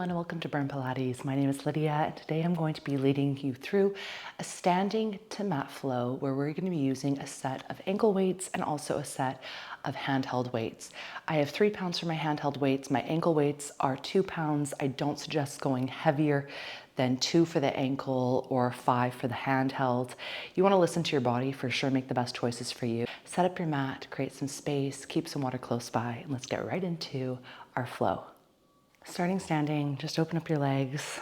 everyone, and welcome to Burn Pilates. My name is Lydia, and today I'm going to be leading you through a standing to mat flow where we're going to be using a set of ankle weights and also a set of handheld weights. I have 3 pounds for my handheld weights. My ankle weights are 2 pounds. I don't suggest going heavier than 2 for the ankle or 5 for the handheld. You want to listen to your body for sure, make the best choices for you. Set up your mat, create some space, keep some water close by, and let's get right into our flow. Starting standing, just open up your legs.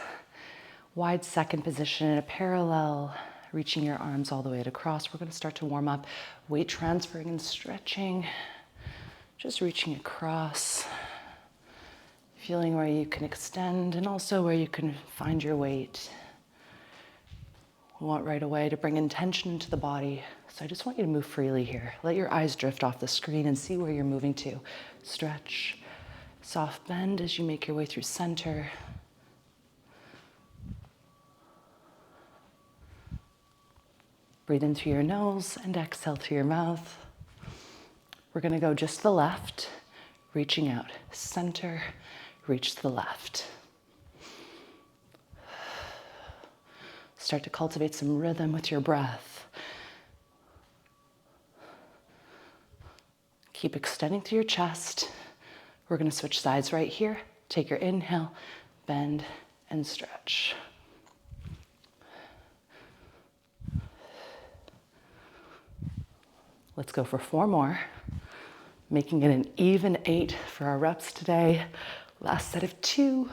Wide second position in a parallel, reaching your arms all the way across. We're going to start to warm up, weight transferring and stretching. Just reaching across, feeling where you can extend and also where you can find your weight. We want right away to bring intention into the body. So I just want you to move freely here. Let your eyes drift off the screen and see where you're moving to. Stretch. Soft bend as you make your way through center. Breathe in through your nose and exhale through your mouth. We're going to go just to the left, reaching out. Center, reach to the left. Start to cultivate some rhythm with your breath. Keep extending through your chest. We're going to switch sides right here. Take your inhale, bend, and stretch. Let's go for 4 more, making it an even 8 for our reps today. Last set of 2.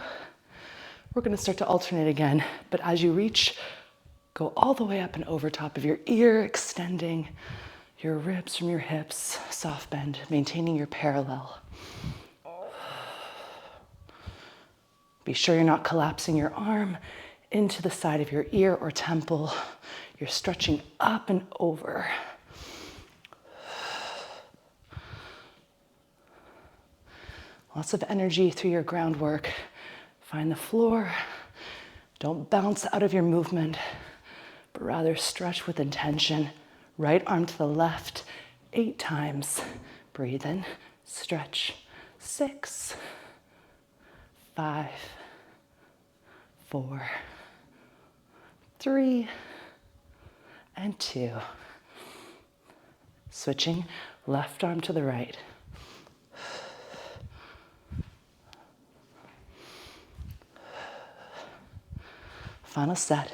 We're going to start to alternate again, but as you reach, go all the way up and over top of your ear, extending your ribs from your hips, soft bend, maintaining your parallel. Be sure you're not collapsing your arm into the side of your ear or temple. You're stretching up and over. Lots of energy through your groundwork. Find the floor. Don't bounce out of your movement, but rather stretch with intention. Right arm to the left, 8 times. Breathe in, stretch. 6, 5, 4, 3, and 2. Switching left arm to the right. Final set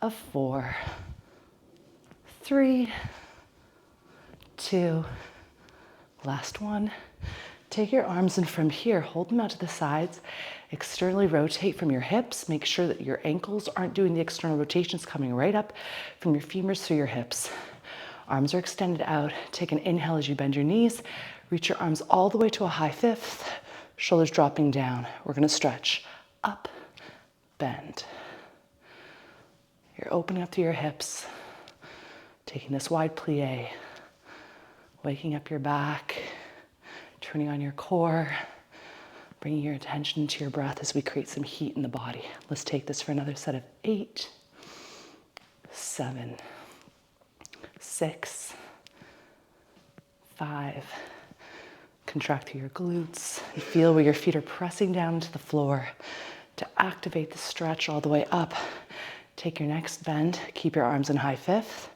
of 4, 3, 2, last one. Take your arms and from here, hold them out to the sides. Externally rotate from your hips. Make sure that your ankles aren't doing the external rotations, coming right up from your femurs through your hips. Arms are extended out. Take an inhale as you bend your knees. Reach your arms all the way to a high fifth. Shoulders dropping down. We're going to stretch up, bend. You're opening up through your hips. Taking this wide plié. Waking up your back. Turning on your core, bringing your attention to your breath as we create some heat in the body. Let's take this for another set of 8, 7, 6, 5. Contract through your glutes. You feel where your feet are pressing down into the floor to activate the stretch all the way up. Take your next bend, keep your arms in high fifth,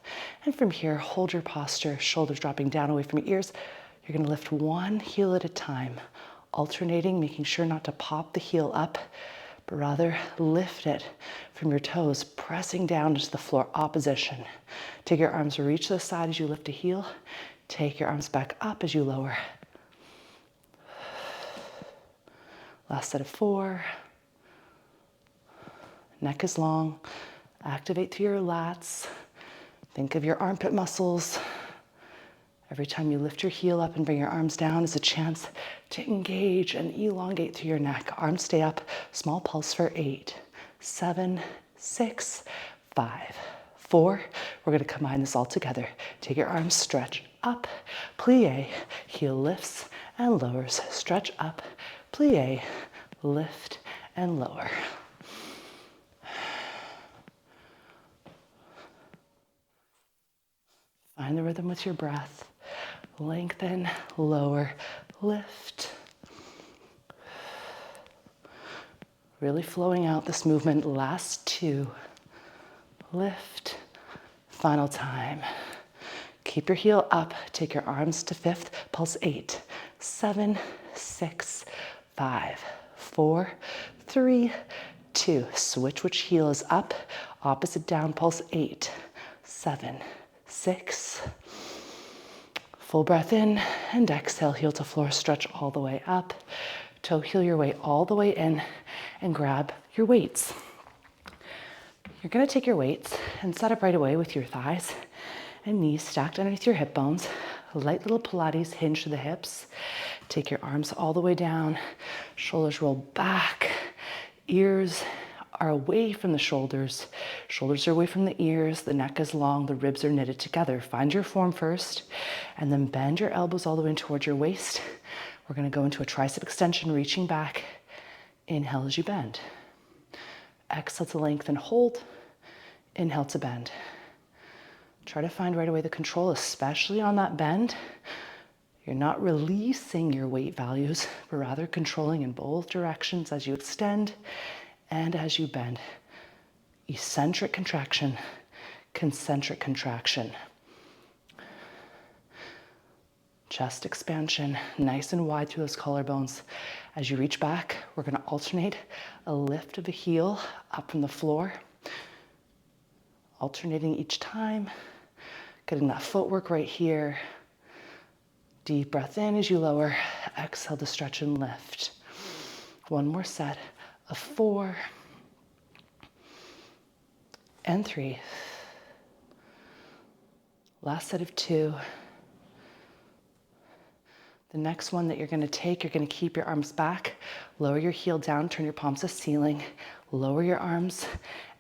and from here, hold your posture, shoulders dropping down away from your ears. You're going to lift one heel at a time, alternating, making sure not to pop the heel up, but rather lift it from your toes, pressing down into the floor, opposition. Take your arms, reach to the side as you lift a heel. Take your arms back up as you lower. Last set of 4. Neck is long. Activate through your lats. Think of your armpit muscles. Every time you lift your heel up and bring your arms down is a chance to engage and elongate through your neck. Arms stay up. Small pulse for 8, 7, 6, 5, 4. We're going to combine this all together. Take your arms, stretch up, plie, heel lifts and lowers. Stretch up, plie, lift and lower. Find the rhythm with your breath. Lengthen, lower, lift. Really flowing out this movement. Last 2. Lift. Final time. Keep your heel up. Take your arms to 5th. Pulse 8, 7, 6, 5, 4, 3, 2. Switch which heel is up. Opposite down. Pulse 8, 7, 6. Full breath in and exhale. Heel to floor. Stretch all the way up. Toe heel your way all the way in and grab your weights. You're going to take your weights and set up right away with your thighs and knees stacked underneath your hip bones. A light little Pilates hinge to the hips. Take your arms all the way down. Shoulders roll back. Ears are away from the shoulders. Shoulders are away from the ears. The neck is long. The ribs are knitted together. Find your form first and then bend your elbows all the way in towards your waist. We're going to go into a tricep extension, reaching back. Inhale as you bend. Exhale to lengthen, hold. Inhale to bend. Try to find right away the control, especially on that bend. You're not releasing your weight values, but rather controlling in both directions as you extend and as you bend. Eccentric contraction, concentric contraction. Chest expansion, nice and wide through those collarbones. As you reach back, we're going to alternate a lift of the heel up from the floor. Alternating each time, getting that footwork right here. Deep breath in as you lower. Exhale to stretch and lift. One more set of 4 and 3. Last set of 2. The next one that you're going to take, you're going to keep your arms back, lower your heel down, turn your palms to ceiling, lower your arms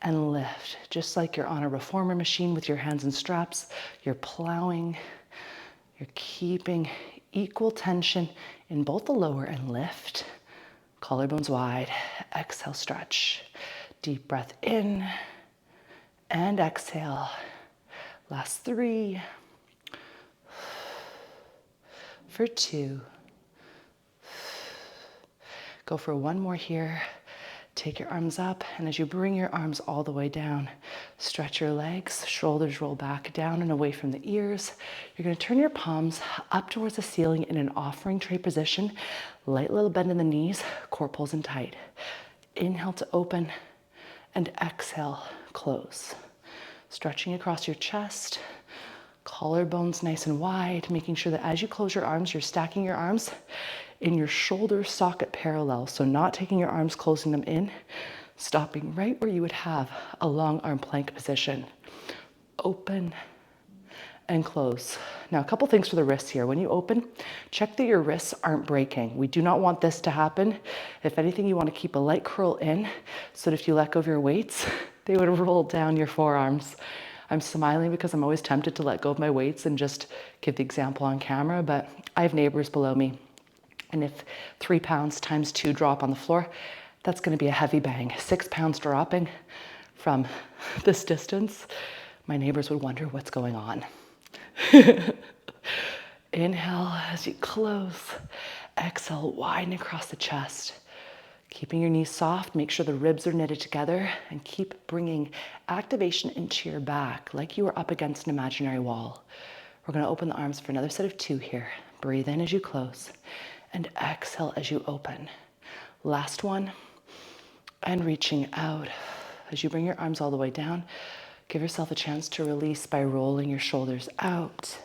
and lift. Just like you're on a reformer machine with your hands in straps, you're plowing, you're keeping equal tension in both the lower and lift. Collarbones wide, exhale, stretch. Deep breath in and exhale. Last 3. For 2. Go for 1 more here. Take your arms up, and as you bring your arms all the way down, stretch your legs, shoulders roll back down and away from the ears. You're going to turn your palms up towards the ceiling in an offering tray position. Light little bend in the knees, core pulls in tight. Inhale to open, and exhale, close. Stretching across your chest. Collarbones nice and wide, making sure that as you close your arms, you're stacking your arms in your shoulder socket parallel. So not taking your arms, closing them in, stopping right where you would have a long arm plank position. Open and close. Now, a couple things for the wrists here. When you open, check that your wrists aren't breaking. We do not want this to happen. If anything, you want to keep a light curl in so that if you let go of your weights, they would roll down your forearms. I'm smiling because I'm always tempted to let go of my weights and just give the example on camera, but I have neighbors below me. And if 3 pounds times 2 drop on the floor, that's going to be a heavy bang. 6 pounds dropping from this distance, my neighbors would wonder what's going on. Inhale as you close. Exhale, widen across the chest. Keeping your knees soft, make sure the ribs are knitted together, and keep bringing activation into your back like you are up against an imaginary wall. We're going to open the arms for another set of 2 here. Breathe in as you close, and exhale as you open. Last one, and reaching out. As you bring your arms all the way down, give yourself a chance to release by rolling your shoulders out.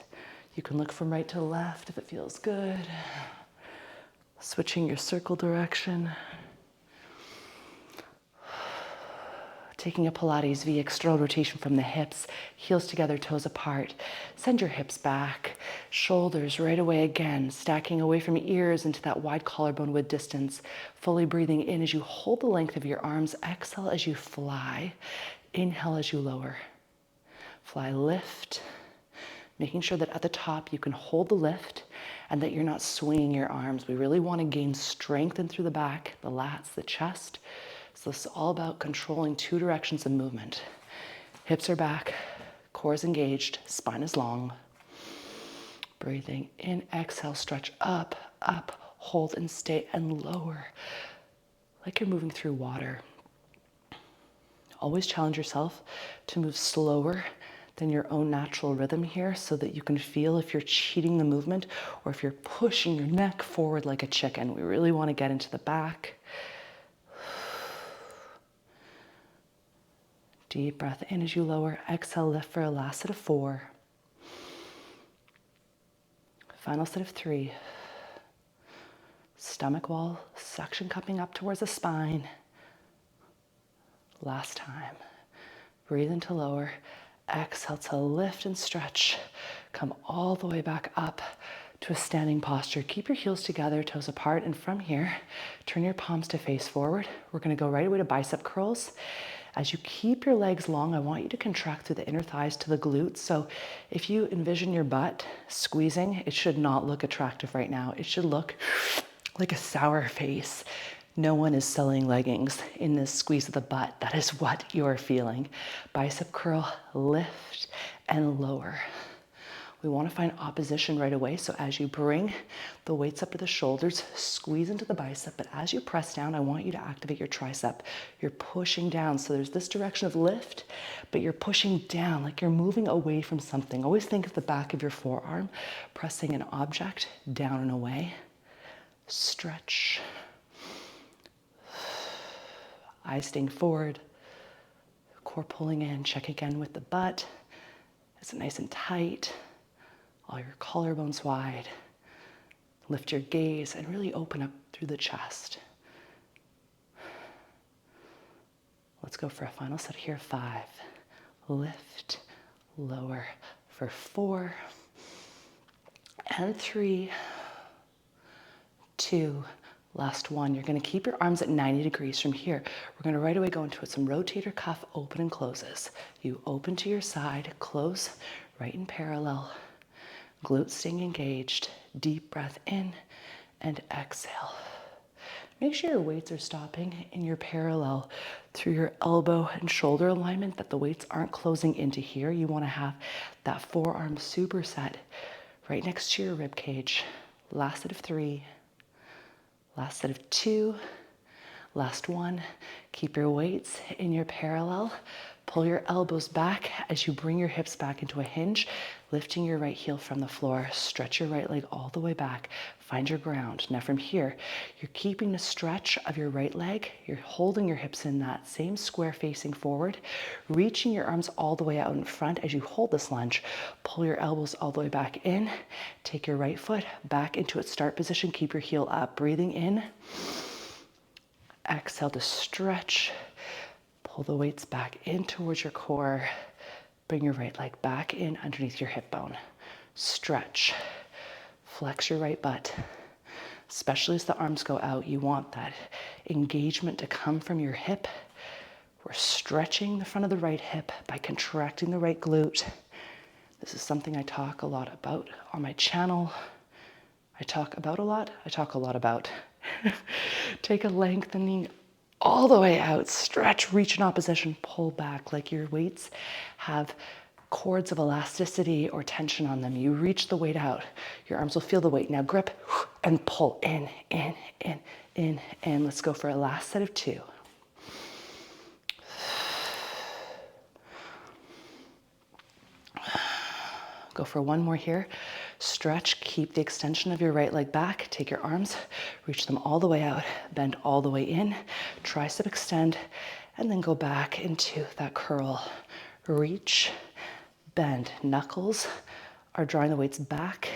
You can look from right to left if it feels good. Switching your circle direction. Taking a Pilates V, external rotation from the hips, heels together, toes apart. Send your hips back, shoulders right away again, stacking away from ears into that wide collarbone width distance. Fully breathing in as you hold the length of your arms. Exhale as you fly. Inhale as you lower. Fly, lift. Making sure that at the top you can hold the lift and that you're not swinging your arms. We really want to gain strength in through the back, the lats, the chest. So this is all about controlling 2 directions of movement. Hips are back, core is engaged, spine is long. Breathing in, exhale, stretch up, up, hold and stay and lower. like you're moving through water. Always challenge yourself to move slower than your own natural rhythm here so that you can feel if you're cheating the movement or if you're pushing your neck forward like a chicken. We really want to get into the back. Deep breath in as you lower. Exhale, lift for a last set of 4. Final set of 3. Stomach wall, suction coming up towards the spine. Last time. Breathe into lower. Exhale to lift and stretch. Come all the way back up to a standing posture. Keep your heels together, toes apart, and from here, turn your palms to face forward. We're going to go right away to bicep curls. As you keep your legs long, I want you to contract through the inner thighs to the glutes. So if you envision your butt squeezing, it should not look attractive right now. It should look like a sour face. No one is selling leggings in this squeeze of the butt. That is what you're feeling. Bicep curl, lift and lower. We want to find opposition right away. So as you bring the weights up to the shoulders, squeeze into the bicep. But as you press down, I want you to activate your tricep. You're pushing down. So there's this direction of lift, but you're pushing down like you're moving away from something. Always think of the back of your forearm, pressing an object down and away. Stretch. Eyes staying forward. Core pulling in. Check again with the butt. Is it nice and tight? All your collarbones wide. Lift your gaze and really open up through the chest. Let's go for a final set here. 5. Lift, lower for 4. And 3, 2, last 1. You're going to keep your arms at 90 degrees from here. We're going to right away go into some rotator cuff open and closes. You open to your side, close right in parallel. Glutes staying engaged. Deep breath in and exhale. Make sure your weights are stopping in your parallel through your elbow and shoulder alignment, that the weights aren't closing into here. You want to have that forearm superset right next to your rib cage. Last set of 3. Last set of 2. Last 1. Keep your weights in your parallel. Pull your elbows back as you bring your hips back into a hinge, lifting your right heel from the floor. Stretch your right leg all the way back. Find your ground. Now from here, you're keeping the stretch of your right leg. You're holding your hips in that same square facing forward, reaching your arms all the way out in front as you hold this lunge. Pull your elbows all the way back in. Take your right foot back into its start position. Keep your heel up. Breathing in. Exhale to stretch. Pull the weights back in towards your core. Bring your right leg back in underneath your hip bone. Stretch. Flex your right butt. Especially as the arms go out, you want that engagement to come from your hip. We're stretching the front of the right hip by contracting the right glute. This is something I talk a lot about on my channel. I talk a lot about. Take a lengthening all the way out, stretch, reach in opposition, pull back like your weights have cords of elasticity or tension on them. You reach the weight out, your arms will feel the weight. Now grip and pull in. Let's go for a last set of 2. Go for one more here. Stretch, keep the extension of your right leg back. Take your arms, reach them all the way out, bend all the way in, tricep extend, and then go back into that curl. Reach, bend. Knuckles are drawing the weights back.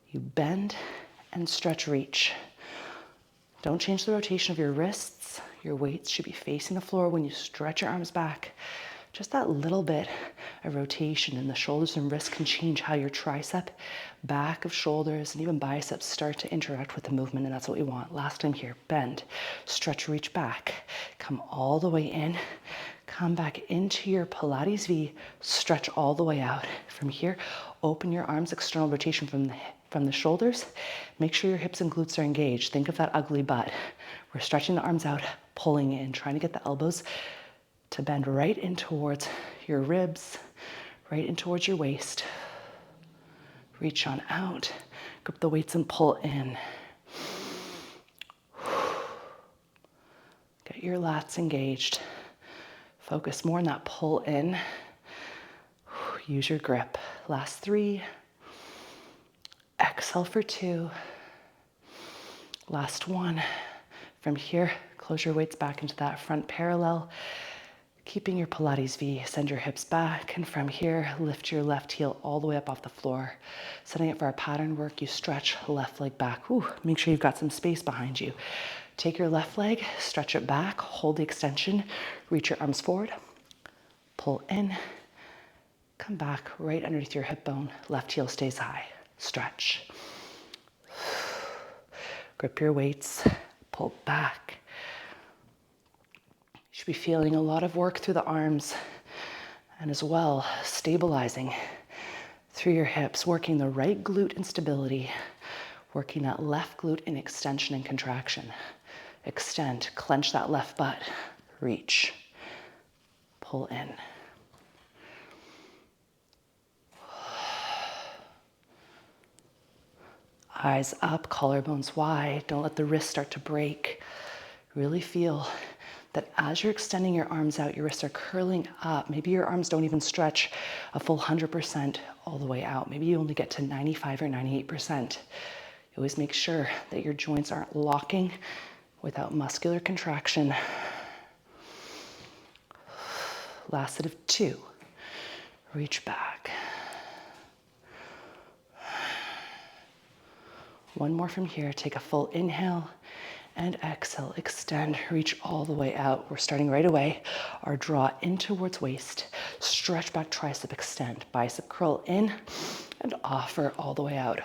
You bend and stretch, reach. Don't change the rotation of your wrists. Your weights should be facing the floor when you stretch your arms back. Just that little bit of rotation in the shoulders and wrists can change how your tricep, back of shoulders, and even biceps start to interact with the movement, and that's what we want. Last time here, bend, stretch, reach back, come all the way in, come back into your Pilates V, stretch all the way out. From here, open your arms, external rotation from the shoulders. Make sure your hips and glutes are engaged. Think of that ugly butt. We're stretching the arms out, pulling in, trying to get the elbows to bend right in towards your ribs, right in towards your waist. Reach on out, grip the weights and pull in. Get your lats engaged. Focus more on that pull in. Use your grip. Last 3. Exhale for 2. Last 1. From here, close your weights back into that front parallel. Keeping your Pilates V, send your hips back, and from here, lift your left heel all the way up off the floor. Setting it for our pattern work, you stretch left leg back. Ooh, make sure you've got some space behind you. Take your left leg, stretch it back, hold the extension, reach your arms forward, pull in, come back right underneath your hip bone, left heel stays high, stretch. Grip your weights, pull back. You should be feeling a lot of work through the arms and as well stabilizing through your hips, working the right glute in stability, working that left glute in extension and contraction. Extend, clench that left butt, reach, pull in. Eyes up, collarbones wide. Don't let the wrists start to break. Really feel that as you're extending your arms out, your wrists are curling up. Maybe your arms don't even stretch a full 100% all the way out. Maybe you only get to 95 or 98%. You always make sure that your joints aren't locking without muscular contraction. Last set of 2. Reach back. 1 more from here. Take a full inhale and exhale. Extend, reach all the way out. We're starting right away. Our draw in towards waist. Stretch back tricep, extend. Bicep curl in and offer all the way out.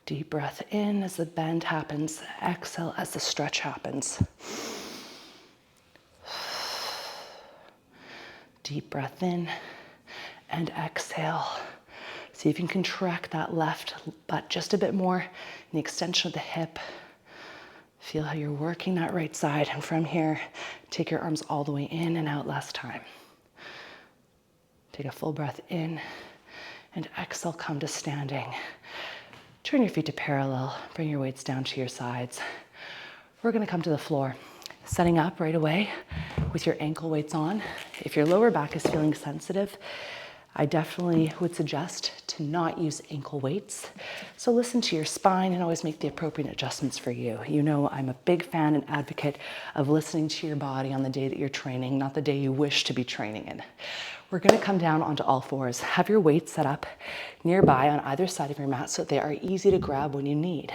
Deep breath in as the bend happens. Exhale as the stretch happens. Deep breath in and exhale. See if you can contract that left butt just a bit more in the extension of the hip. Feel how you're working that right side. And from here, take your arms all the way in and out last time. Take a full breath in and exhale, come to standing. Turn your feet to parallel, bring your weights down to your sides. We're gonna come to the floor. Setting up right away with your ankle weights on. If your lower back is feeling sensitive, I definitely would suggest to not use ankle weights. So listen to your spine and always make the appropriate adjustments for you. You know I'm a big fan and advocate of listening to your body on the day that you're training, not the day you wish to be training in. We're gonna come down onto all fours. Have your weights set up nearby on either side of your mat so that they are easy to grab when you need.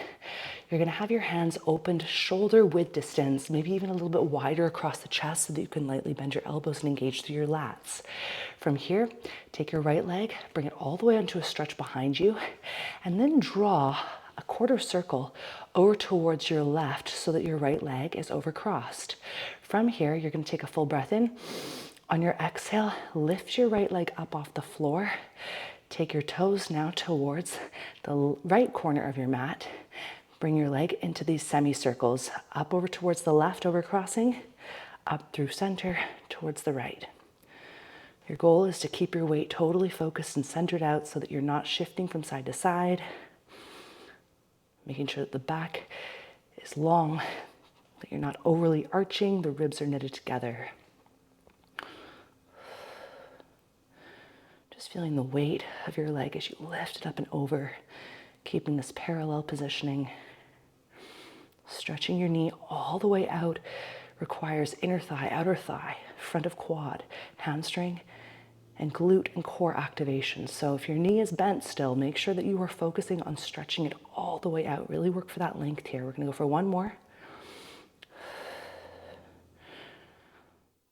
You're gonna have your hands opened shoulder width distance, maybe even a little bit wider across the chest so that you can lightly bend your elbows and engage through your lats. From here, take your right leg, bring it all the way onto a stretch behind you, and then draw a quarter circle over towards your left so that your right leg is overcrossed. From here, you're gonna take a full breath in. On your exhale, lift your right leg up off the floor. Take your toes now towards the right corner of your mat. Bring your leg into these semicircles, up over towards the left, over crossing, up through center, towards the right. Your goal is to keep your weight totally focused and centered out so that you're not shifting from side to side. Making sure that the back is long, that you're not overly arching, the ribs are knitted together. Just feeling the weight of your leg as you lift it up and over, keeping this parallel positioning. Stretching your knee all the way out requires inner thigh, outer thigh, front of quad, hamstring, and glute and core activation. So if your knee is bent still, make sure that you are focusing on stretching it all the way out. Really work for that length here. We're gonna go for 1 more.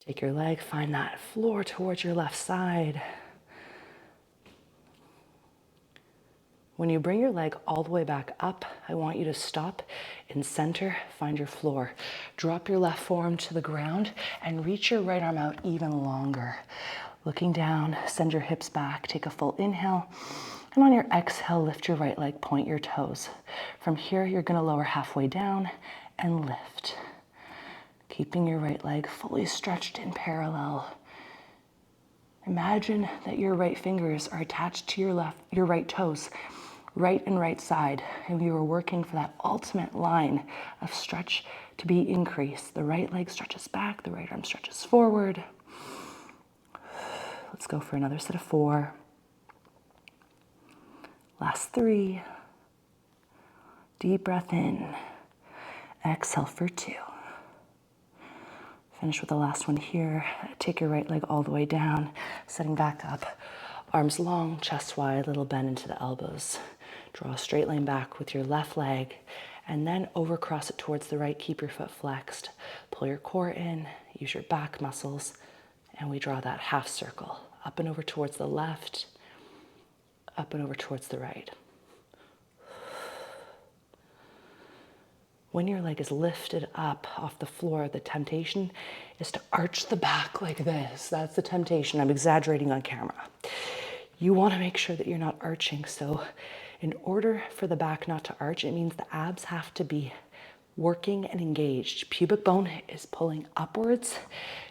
Take your leg, find that floor towards your left side. When you bring your leg all the way back up, I want you to stop in center, find your floor. Drop your left forearm to the ground and reach your right arm out even longer. Looking down, send your hips back, take a full inhale. And on your exhale, lift your right leg, point your toes. From here, you're gonna lower halfway down and lift. Keeping your right leg fully stretched in parallel. Imagine that your right fingers are attached to your right toes. right and right side. And we were working for that ultimate line of stretch to be increased. The right leg stretches back, the right arm stretches forward. Let's go for another set of 4. Last 3. Deep breath in. Exhale for 2. Finish with the last one here. Take your right leg all the way down, setting back up. Arms long, chest wide, little bend into the elbows. Draw a straight line back with your left leg, and then overcross it towards the right. Keep your foot flexed. Pull your core in, use your back muscles, and we draw that half circle. Up and over towards the left, up and over towards the right. When your leg is lifted up off the floor, the temptation is to arch the back like this. That's the temptation. I'm exaggerating on camera. You want to make sure that you're not arching. So in order for the back not to arch, it means the abs have to be working and engaged. Pubic bone is pulling upwards.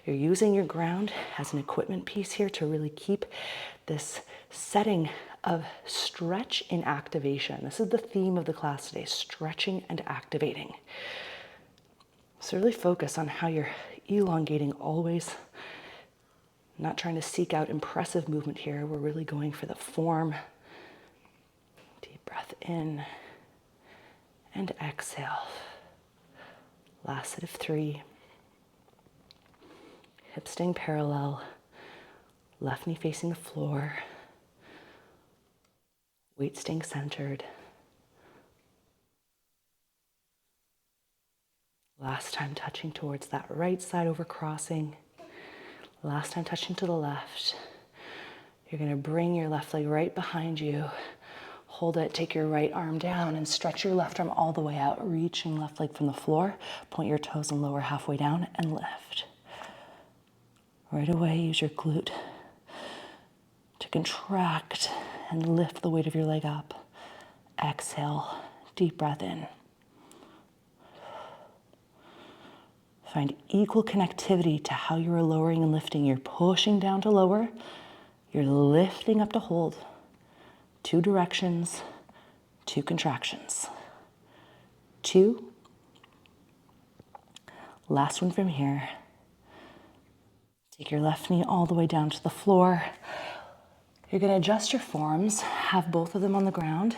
You're using your ground as an equipment piece here to really keep this setting of stretch in activation. This is the theme of the class today, stretching and activating. So really focus on how you're elongating always, not trying to seek out impressive movement here. We're really going for the form. Deep breath in and exhale. Last set of 3. Hips staying parallel, left knee facing the floor. Weight staying centered. Last time touching towards that right side over crossing. Last time touching to the left. You're going to bring your left leg right behind you. Hold it, take your right arm down and stretch your left arm all the way out, reaching left leg from the floor. Point your toes and lower halfway down and lift. Right away, use your glute to contract and lift the weight of your leg up. Exhale, deep breath in. Find equal connectivity to how you are lowering and lifting. You're pushing down to lower, you're lifting up to hold. 2 directions, 2 contractions. 2. Last one from here. Take your left knee all the way down to the floor. You're going to adjust your forearms, have both of them on the ground.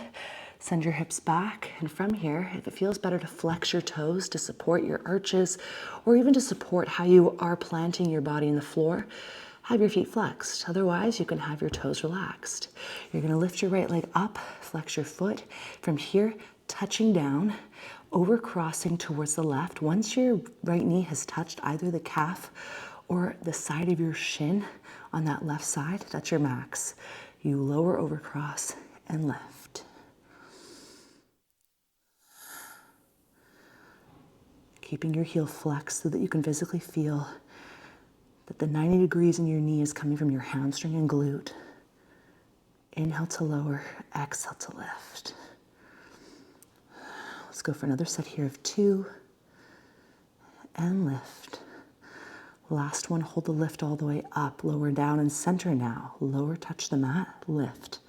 Send your hips back, and from here, if it feels better to flex your toes to support your arches, or even to support how you are planting your body in the floor, have your feet flexed. Otherwise, you can have your toes relaxed. You're going to lift your right leg up, flex your foot. From here, touching down, over crossing towards the left. Once your right knee has touched either the calf or the side of your shin on that left side, that's your max. You lower over cross and lift. Keeping your heel flexed so that you can physically feel that the 90 degrees in your knee is coming from your hamstring and glute. Inhale to lower, exhale to lift. Let's go for another set here of 2 and lift. Last one, hold the lift all the way up, lower down and center now. Lower, touch the mat, lift.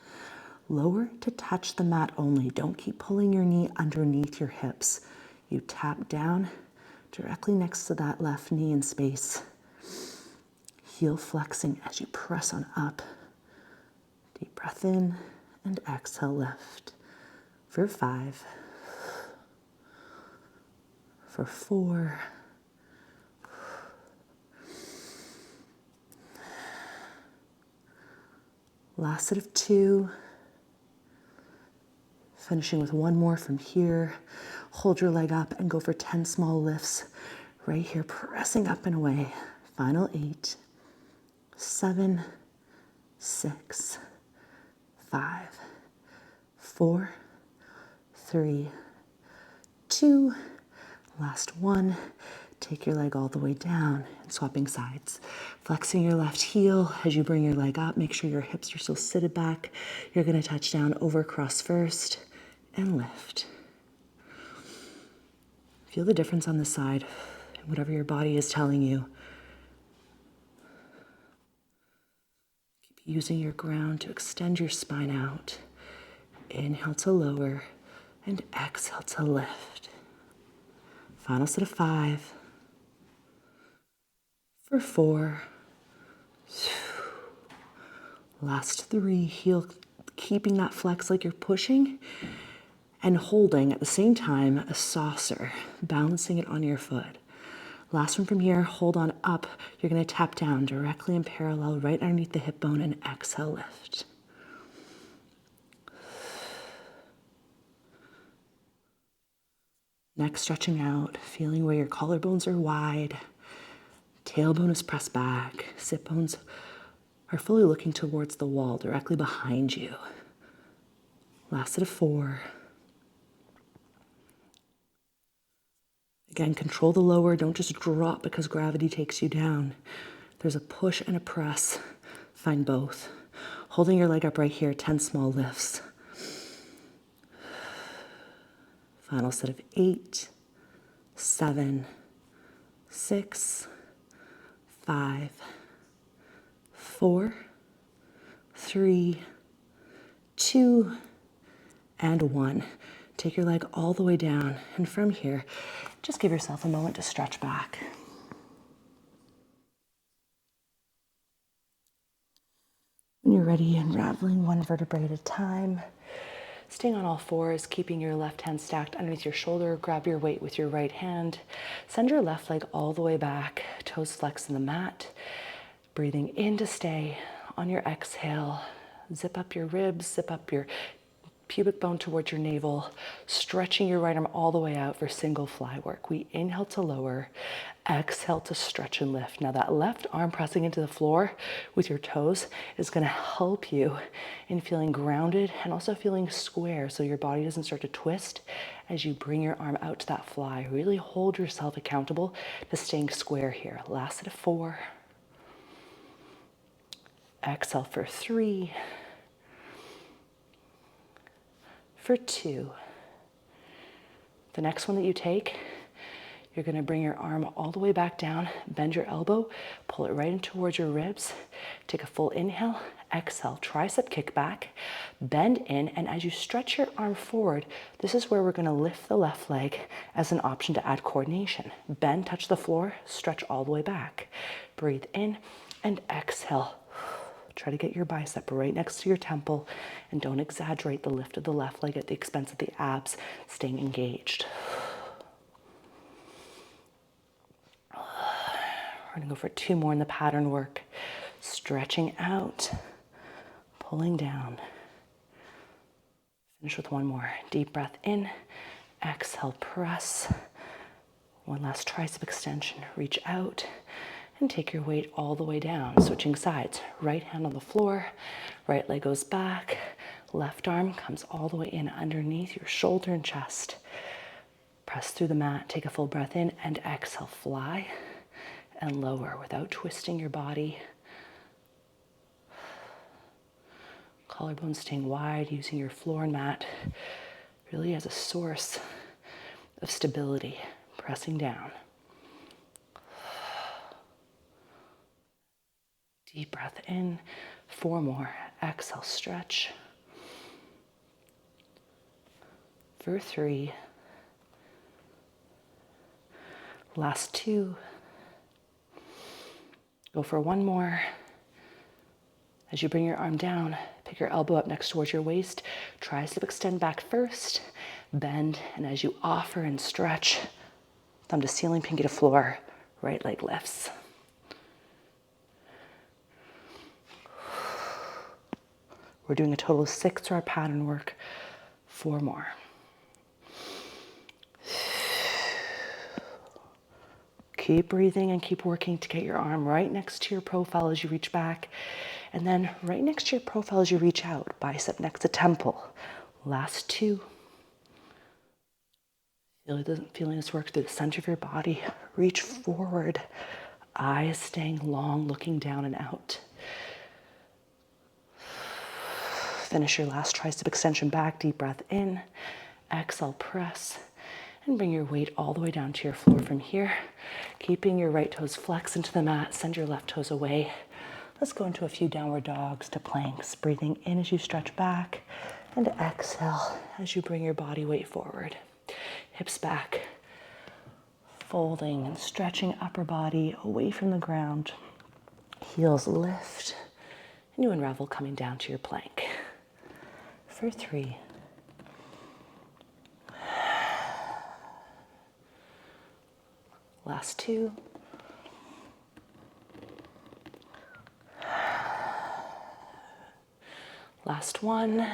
Lower to touch the mat only. Don't keep pulling your knee underneath your hips. You tap down directly next to that left knee in space. Heel flexing as you press on up. Deep breath in and exhale, lift. For 5. For 4. Last set of 2. Finishing with one more from here. Hold your leg up and go for 10 small lifts. Right here, pressing up and away. Final 8. 7, 6, 5, 4, 3, 2. Last one. Take your leg all the way down and swapping sides. Flexing your left heel as you bring your leg up. Make sure your hips are still seated back. You're going to touch down over cross first and lift. Feel the difference on this side, whatever your body is telling you. Keep using your ground to extend your spine out. Inhale to lower and exhale to lift. Final set of 5. For 4. Last 3. Heel keeping that flex like you're pushing and holding at the same time a saucer, balancing it on your foot. Last one from here, hold on up. You're going to tap down directly in parallel right underneath the hip bone and exhale, lift. Neck stretching out, feeling where your collarbones are wide, tailbone is pressed back, sit bones are fully looking towards the wall directly behind you. Last set of 4. Again, control the lower. Don't just drop because gravity takes you down. There's a push and a press. Find both. Holding your leg up right here, 10 small lifts. Final set of 8, 7, 6, 5, 4, 3, 2, and 1. Take your leg all the way down, and from here, just give yourself a moment to stretch back. When you're ready, unraveling one vertebrae at a time, staying on all fours, keeping your left hand stacked underneath your shoulder, grab your weight with your right hand, send your left leg all the way back, toes flexed in the mat, breathing in to stay. On your exhale, zip up your ribs, zip up your pubic bone towards your navel, stretching your right arm all the way out for single fly work. We inhale to lower, exhale to stretch and lift. Now that left arm pressing into the floor with your toes is going to help you in feeling grounded and also feeling square so your body doesn't start to twist as you bring your arm out to that fly. Really hold yourself accountable to staying square here. Last set of 4. Exhale for 3. For 2. The next one that you take, you're going to bring your arm all the way back down, bend your elbow, pull it right in towards your ribs. Take a full inhale, exhale, tricep kick back, bend in, and as you stretch your arm forward, this is where we're going to lift the left leg as an option to add coordination. Bend, touch the floor, stretch all the way back. Breathe in and exhale. Try to get your bicep right next to your temple and don't exaggerate the lift of the left leg at the expense of the abs, staying engaged. We're going to go for 2 more in the pattern work. Stretching out, pulling down. Finish with 1 more. Deep breath in, exhale, press. 1 last tricep extension. Reach out and take your weight all the way down. Switching sides. Right hand on the floor, right leg goes back, left arm comes all the way in underneath your shoulder and chest. Press through the mat, take a full breath in and exhale, fly and lower without twisting your body. Collarbones staying wide, using your floor and mat really as a source of stability, pressing down. Deep breath in, 4 more. Exhale, stretch. For 3. Last 2. Go for 1 more. As you bring your arm down, pick your elbow up next towards your waist. Tricep extend back first. Bend, and as you offer and stretch, thumb to ceiling, pinky to floor, right leg lifts. We're doing a total of 6 to our pattern work. 4 more. Keep breathing and keep working to get your arm right next to your profile as you reach back. And then right next to your profile as you reach out. Bicep next to temple. Last 2. Feeling this work through the center of your body. Reach forward. Eyes staying long, looking down and out. Finish your last tricep extension back. Deep breath in. Exhale, press. And bring your weight all the way down to your floor from here. Keeping your right toes flexed into the mat. Send your left toes away. Let's go into a few downward dogs to planks. Breathing in as you stretch back. And exhale as you bring your body weight forward. Hips back, folding and stretching upper body away from the ground. Heels lift, and you unravel coming down to your plank. For 3. Last 2. Last 1.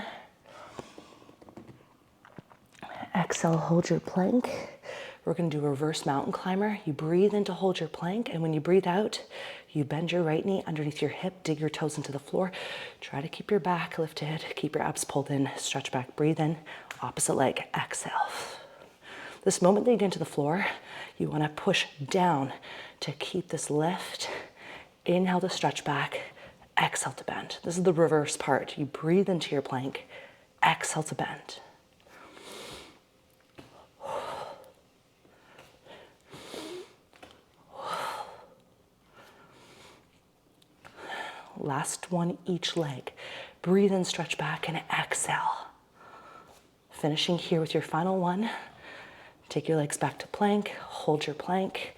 Exhale, hold your plank. We're going to do a reverse mountain climber. You breathe in to hold your plank, and when you breathe out, you bend your right knee underneath your hip, dig your toes into the floor. Try to keep your back lifted, keep your abs pulled in, stretch back, breathe in, opposite leg, exhale. This moment that you get into the floor, you want to push down to keep this lift. Inhale to stretch back, exhale to bend. This is the reverse part. You breathe into your plank, exhale to bend. Last one, each leg. Breathe in, stretch back, and exhale. Finishing here with your final one. Take your legs back to plank, hold your plank,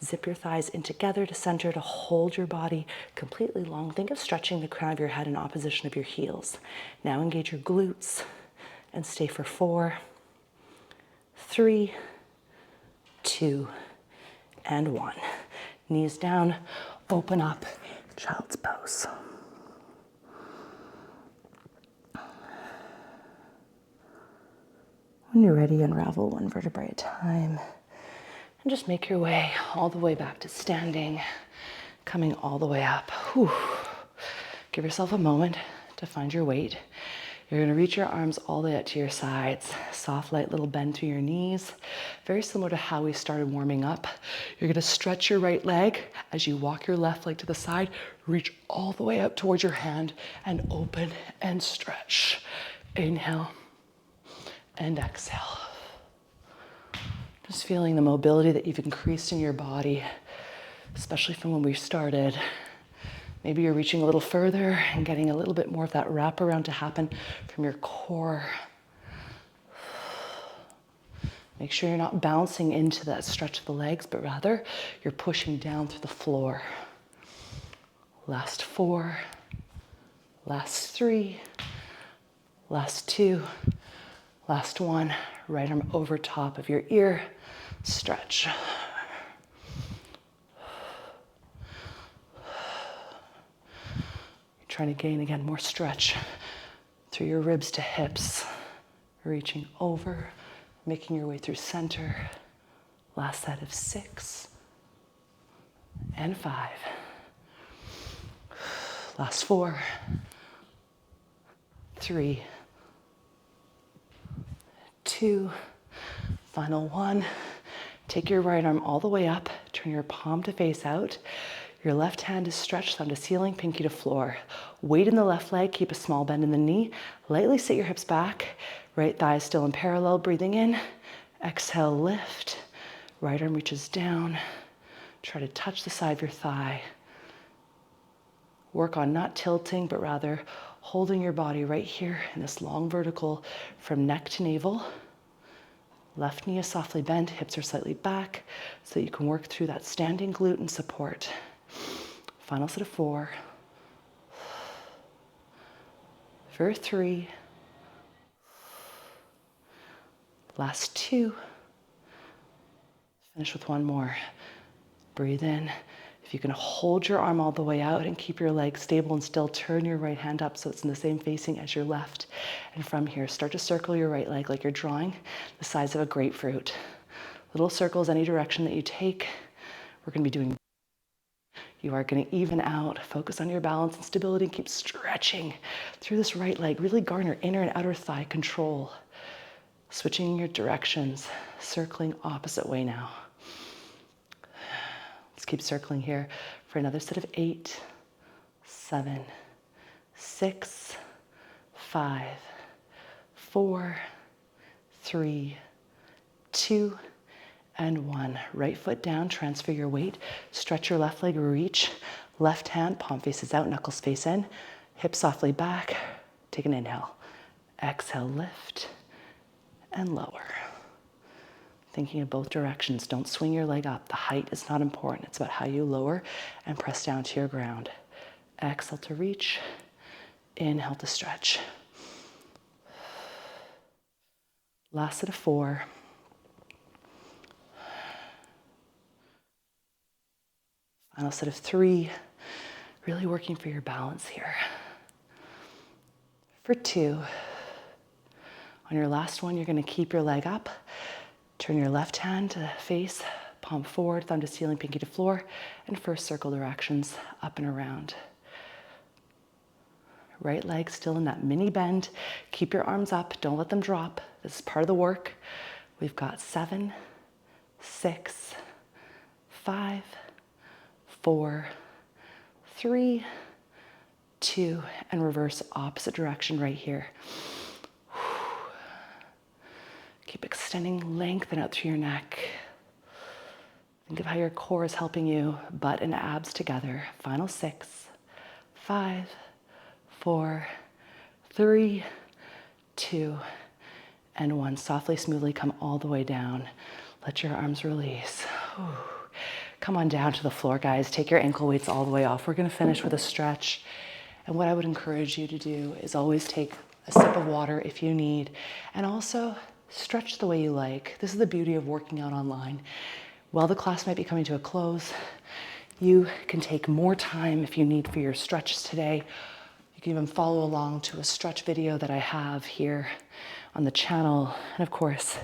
zip your thighs in together to center to hold your body completely long. Think of stretching the crown of your head in opposition of your heels. Now engage your glutes and stay for 4, 3, 2, and 1. Knees down, open up, child's pose. When you're ready, unravel one vertebrae at a time and just make your way all the way back to standing, coming all the way up. Whew. Give yourself a moment to find your weight. You're gonna reach your arms all the way up to your sides. Soft, light little bend through your knees. Very similar to how we started warming up. You're gonna stretch your right leg as you walk your left leg to the side. Reach all the way up towards your hand and open and stretch. Inhale and exhale. Just feeling the mobility that you've increased in your body, especially from when we started. Maybe you're reaching a little further and getting a little bit more of that wraparound to happen from your core. Make sure you're not bouncing into that stretch of the legs, but rather you're pushing down through the floor. Last 4, last 3, last 2, last 1. Right arm over top of your ear, stretch. Trying to gain, again, more stretch through your ribs to hips. Reaching over, making your way through center. Last set of 6 and 5. Last 4, 3, 2, final 1. Take your right arm all the way up, turn your palm to face out. Your left hand is stretched, thumb to ceiling, pinky to floor. Weight in the left leg, keep a small bend in the knee. Lightly sit your hips back. Right thigh is still in parallel, breathing in. Exhale, lift. Right arm reaches down. Try to touch the side of your thigh. Work on not tilting, but rather holding your body right here in this long vertical from neck to navel. Left knee is softly bent, hips are slightly back, so that you can work through that standing glute and support. Final set of 4. For 3. Last 2. Finish with 1 more. Breathe in. If you can hold your arm all the way out and keep your leg stable and still, turn your right hand up so it's in the same facing as your left. And from here, start to circle your right leg like you're drawing the size of a grapefruit. Little circles any direction that you take. We're going to be doing. You are going to even out, focus on your balance and stability, and keep stretching through this right leg. Really garner inner and outer thigh control. Switching your directions, circling opposite way now. Let's keep circling here for another set of 8, 7, 6, 5, 4, 3, 2, and 1. Right foot down, transfer your weight. Stretch your left leg, reach. Left hand, palm faces out, knuckles face in. Hips softly back. Take an inhale. Exhale, lift and lower. Thinking of both directions. Don't swing your leg up. The height is not important. It's about how you lower and press down to your ground. Exhale to reach. Inhale to stretch. Last set of 4. Final set of 3. Really working for your balance here. For 2. On your last one, you're going to keep your leg up. Turn your left hand to face, palm forward, thumb to ceiling, pinky to floor, and first circle directions up and around. Right leg still in that mini bend. Keep your arms up. Don't let them drop. This is part of the work. We've got 7, 6, 5, 4, 3, 2, and reverse opposite direction right here. Keep extending, lengthen out through your neck. Think of how your core is helping you, butt and abs together. Final 6, 5, 4, 3, 2, and 1. Softly, smoothly come all the way down. Let your arms release. Ooh. Come on down to the floor, guys. Take your ankle weights all the way off. We're going to finish with a stretch. And what I would encourage you to do is always take a sip of water if you need, and also stretch the way you like. This is the beauty of working out online. While the class might be coming to a close, you can take more time if you need for your stretches today. You can even follow along to a stretch video that I have here on the channel. And of course,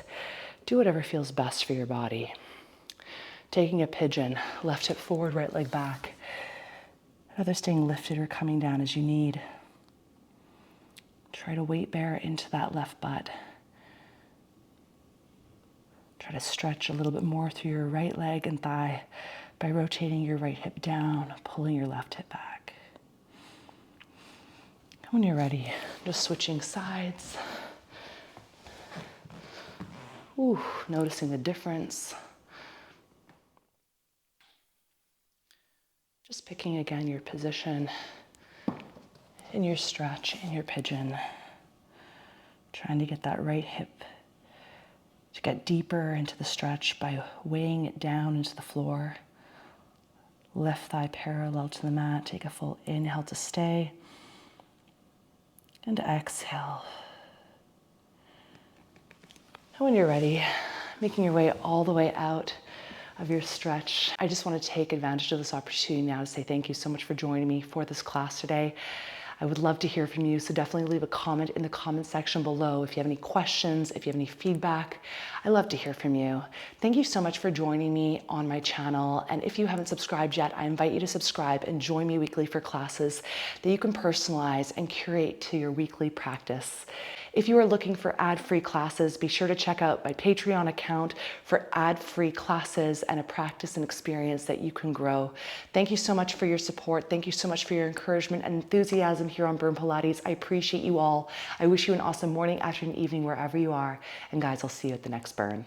do whatever feels best for your body. Taking a pigeon, left hip forward, right leg back. Either staying lifted or coming down as you need. Try to weight bear into that left butt. Try to stretch a little bit more through your right leg and thigh by rotating your right hip down, pulling your left hip back. When you're ready, just switching sides. Ooh, noticing the difference. Just picking again your position in your stretch, in your pigeon. Trying to get that right hip to get deeper into the stretch by weighing it down into the floor. Left thigh parallel to the mat. Take a full inhale to stay. And exhale. And when you're ready, making your way all the way out of your stretch, I just want to take advantage of this opportunity now to say thank you so much for joining me for this class today. I would love to hear from you, so definitely leave a comment in the comment section below if you have any questions, if you have any feedback. I love to hear from you. Thank you so much for joining me on my channel. And if you haven't subscribed yet, I invite you to subscribe and join me weekly for classes that you can personalize and curate to your weekly practice. If you are looking for ad-free classes, be sure to check out my Patreon account for ad-free classes and a practice and experience that you can grow. Thank you so much for your support. Thank you so much for your encouragement and enthusiasm here on Burn Pilates. I appreciate you all. I wish you an awesome morning, afternoon, evening, wherever you are. And guys, I'll see you at the next burn.